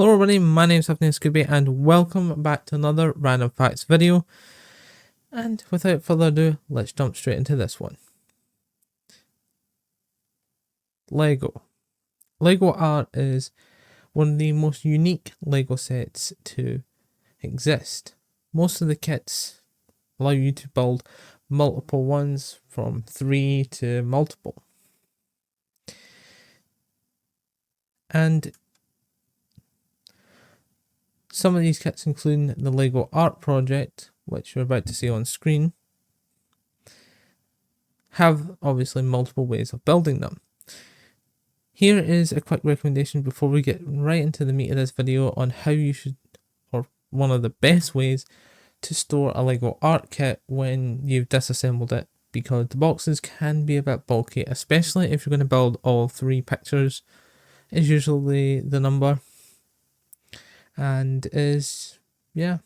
Hello everybody, my name is Stephanie Scooby and welcome back to another Random Facts video. And without further ado, let's jump straight into this one. Lego. Lego art is one of the most unique Lego sets to exist. Most of the kits allow you to build multiple ones, from 3 to multiple. And some of these kits, including the Lego Art Project, which you're about to see on screen, have obviously multiple ways of building them. Here is a quick recommendation before we get right into the meat of this video on how you should, or one of the best ways to store a Lego art kit when you've disassembled it, because the boxes can be a bit bulky, especially if you're going to build all 3 pictures, is usually the number. And yeah.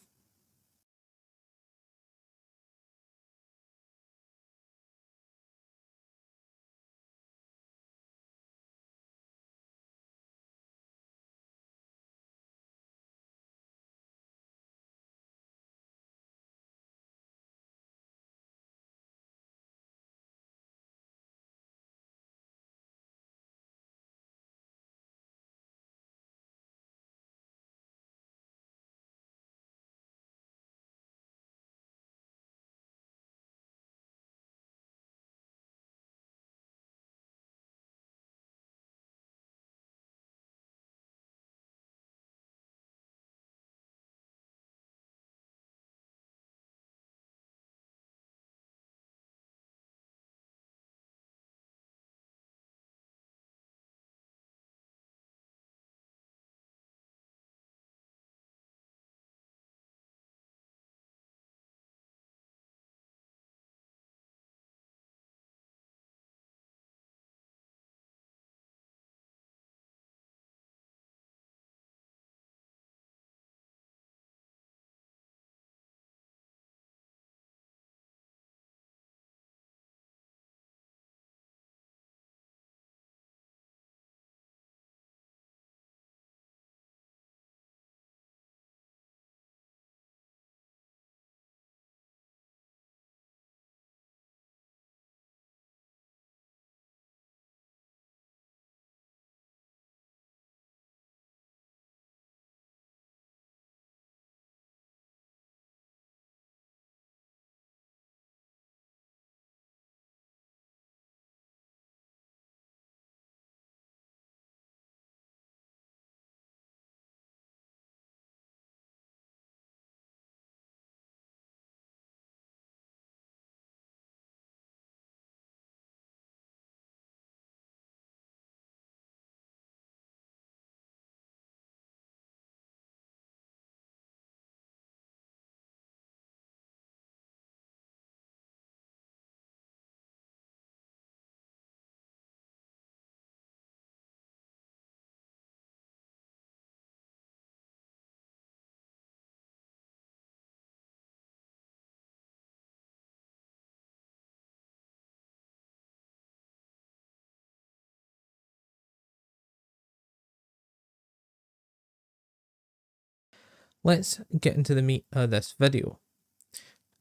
Let's get into the meat of this video.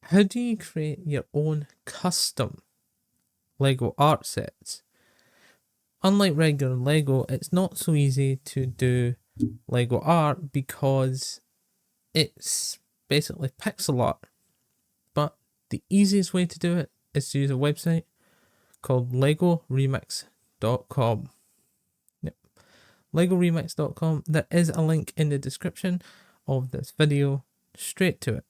How do you create your own custom Lego art sets? Unlike regular Lego, it's not so easy to do Lego art because it's basically pixel art. But the easiest way to do it is to use a website called LegoRemix.com. Yep, LegoRemix.com. There is a link in the description of this video, straight to it.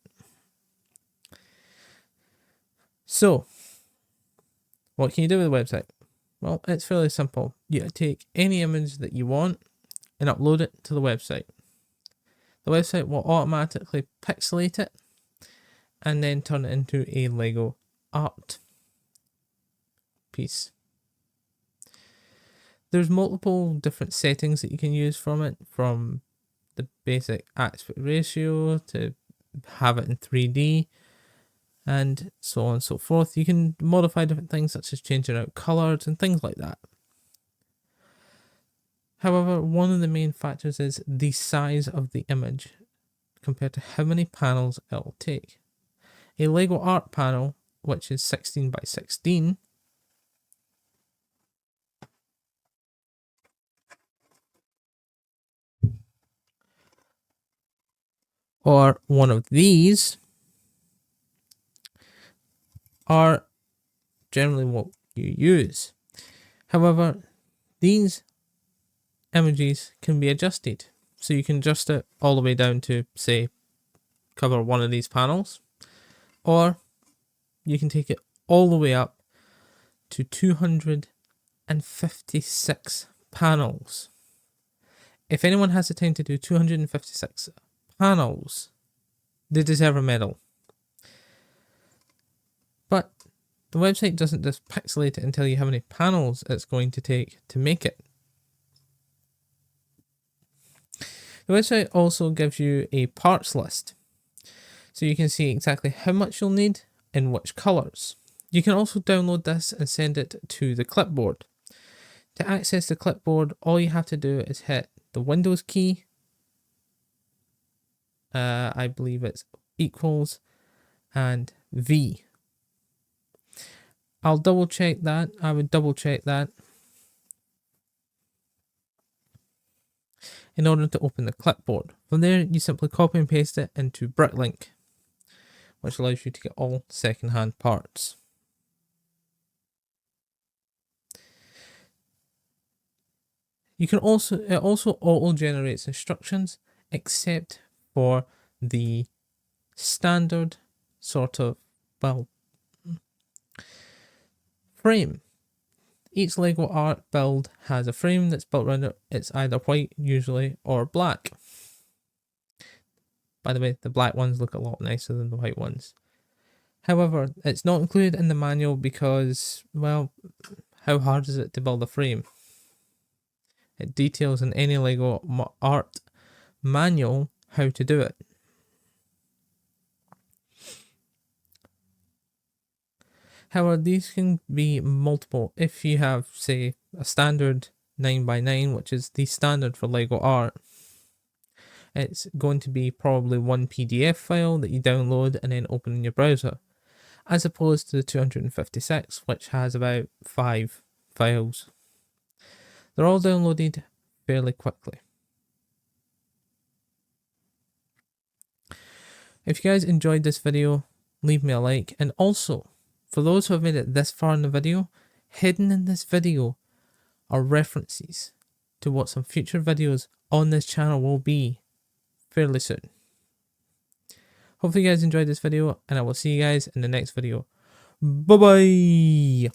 So, what can you do with the website? Well, it's fairly simple. You take any image that you want and upload it to the website. The website will automatically pixelate it and then turn it into a Lego art piece. There's multiple different settings that you can use from it, from the basic aspect ratio to have it in 3D and so on and so forth. You can modify different things such as changing out colors and things like that. However, one of the main factors is the size of the image compared to how many panels it'll take. A LEGO art panel, which is 16 by 16, or one of these, are generally what you use. However, these images can be adjusted. So you can adjust it all the way down to, say, cover one of these panels, or you can take it all the way up to 256 panels. If anyone has the time to do 256 panels, they deserve a medal. But the website doesn't just pixelate it and tell you how many panels it's going to take to make it. The website also gives you a parts list, so you can see exactly how much you'll need in which colours. You can also download this and send it to the clipboard. To access the clipboard, all you have to do is hit the Windows key. I believe it's equals and V. I'll double check that. I would double check that in order to open the clipboard. From there, you simply copy and paste it into Bricklink, which allows you to get all second-hand parts. It also auto-generates instructions, except for the standard sort of, frame. Each LEGO art build has a frame that's built around it. It's either white usually or black. By the way, the black ones look a lot nicer than the white ones. However, it's not included in the manual because, well, how hard is it to build a frame? It details in any LEGO art manual how to do it. However, these can be multiple. If you have, say, a standard 9x9, which is the standard for LEGO art, it's going to be probably one PDF file that you download and then open in your browser, as opposed to the 256, which has about 5 files. They're all downloaded fairly quickly. If you guys enjoyed this video, leave me a like, and also, for those who have made it this far in the video, hidden in this video are references to what some future videos on this channel will be fairly soon. Hopefully you guys enjoyed this video, and I will see you guys in the next video. Bye bye!